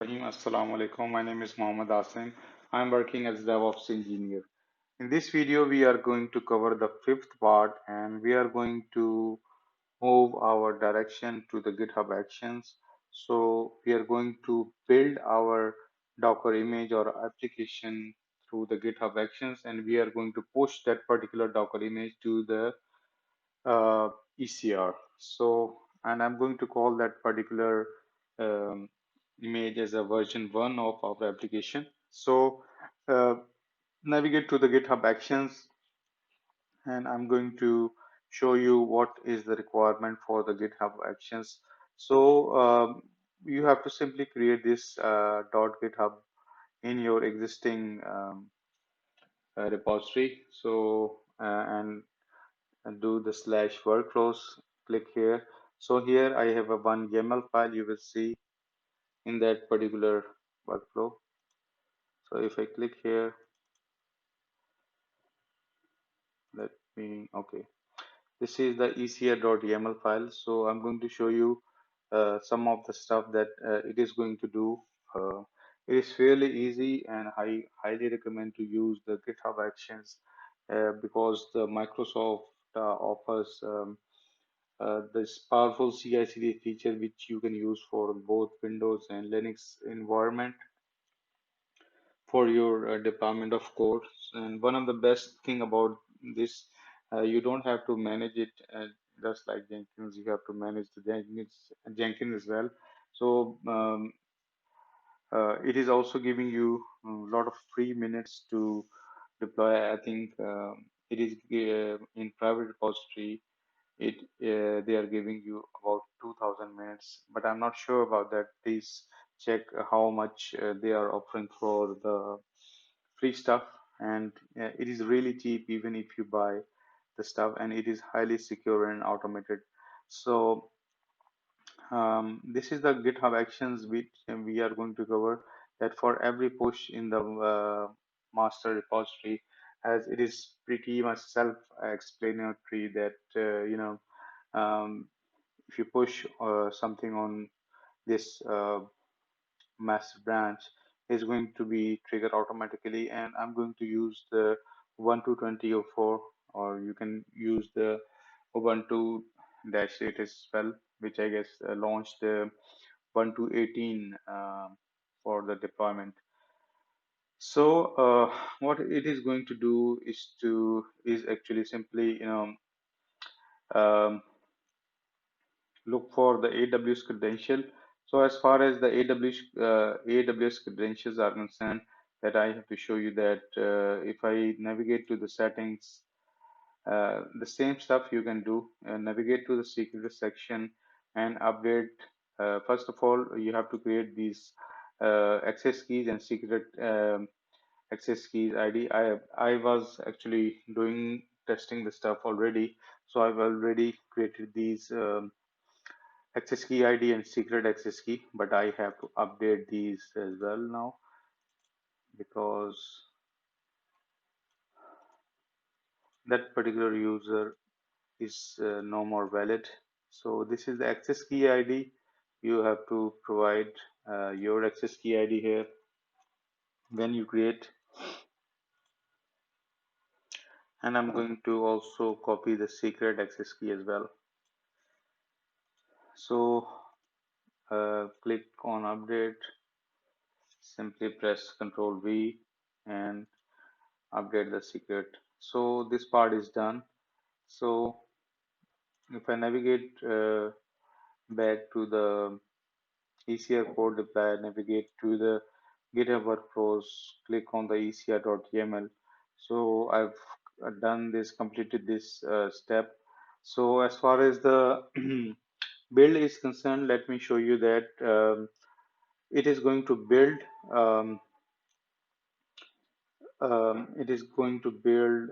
Assalamu alaikum. My name is Mohammed Asim. I'm working as DevOps engineer. In this video, we are going to cover the fifth part and we are going to move our direction to the GitHub Actions. So we are going to build our Docker image or application through the GitHub Actions, and we are going to push that particular Docker image to the ECR. So, and I'm going to call that particular um, image as a version 1 of our application. So, uh, navigate to the GitHub Actions, and I'm going to show you what is the requirement for the GitHub Actions. So, you have to simply create this .github in your existing repository. So, and do the slash workflows, click here. So here I have a one YAML file you will see in that particular workflow. So if I click here, let me, okay. This is the ecr.yaml file. So I'm going to show you some of the stuff that it is going to do. It is fairly easy and I highly recommend to use the GitHub Actions because the Microsoft offers this powerful CICD feature which you can use for both Windows and Linux environment for your deployment of code. And one of the best thing about this, you don't have to manage it just like Jenkins. You have to manage the Jenkins as well. So it is also giving you a lot of free minutes to deploy. I think it is in private repository it they are giving you about 2000 minutes, but I'm not sure about that. Please check how much they are offering for the free stuff, and it is really cheap even if you buy the stuff, and it is highly secure and automated. So this is the GitHub Actions which we are going to cover, that for every push in the master repository, as it is pretty much self-explanatory that if you push something on this master branch, is going to be triggered automatically, and I'm going to use the Ubuntu 2004, or you can use the Ubuntu dash 8 as well, which I guess launched Ubuntu 18 for the deployment. So what it is going to do is actually simply um, look for the AWS credential. So as far as the AWS credentials are concerned, that I have to show you that if I navigate to the settings, the same stuff you can do. Navigate to the secret section and update. First of all, you have to create these access keys and secret access keys ID. I was actually doing testing the stuff already, so I've already created these. Access key ID and secret access key, but I have to update these as well now because that particular user is no more valid. So this is the access key ID. You have to provide your access key ID here when you create, and I'm going to also copy the secret access key as well. So click on update, simply press Ctrl V and update the secret. So this part is done. So if I navigate back to the ECR CodeDeploy, navigate to the GitHub workflows, click on the ECR.yaml. So I've done this, completed this step. So as far as the build is concerned, let me show you that it is going to build um, it is going to build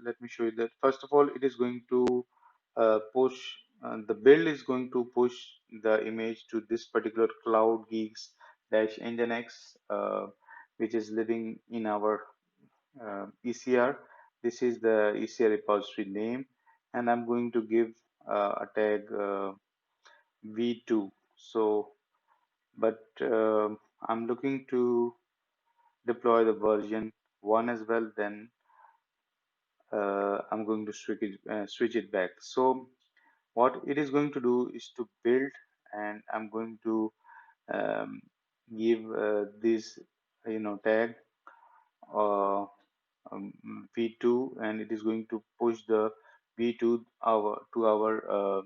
let me show you that. First of all, it is going to push the build is going to push the image to this particular cloud geeks dash nginx which is living in our ECR. This is the ECR repository name, and I'm going to give a tag v2. So but I'm looking to deploy the version 1 as well. Then I'm going to switch it back. So what it is going to do is to build, and I'm going to um, give this tag uh, v2, and it is going to push the v2 to our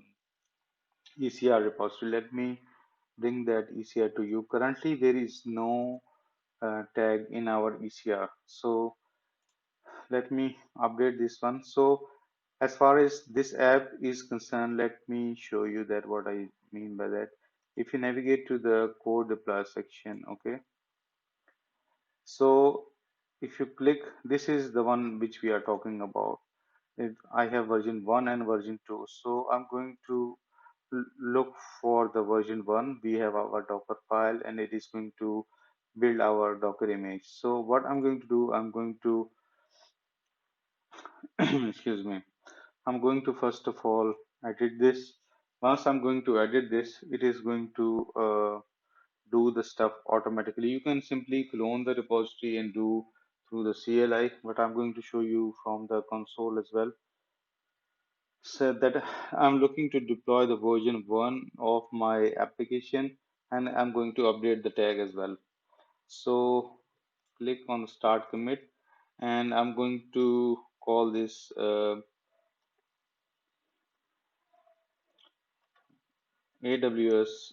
ECR repository. Let me bring that ECR to you. Currently there is no tag in our ECR, so let me update this one. So as far as this app is concerned, let me show you that what I mean by that. If you navigate to the code deploy section, okay, so if you click, this is the one which we are talking about. If I have version 1 and version 2, so I'm going to look for the version 1. We have our Docker file, and it is going to build our Docker image. So what I'm going to do, I'm going to excuse me, I'm going to first of all edit this. Once I'm going to edit this, it is going to do the stuff automatically. You can simply clone the repository and do through the CLI, but I'm going to show you from the console as well. So that I'm looking to deploy the version 1 of my application, and I'm going to update the tag as well. So click on start commit, and I'm going to call this AWS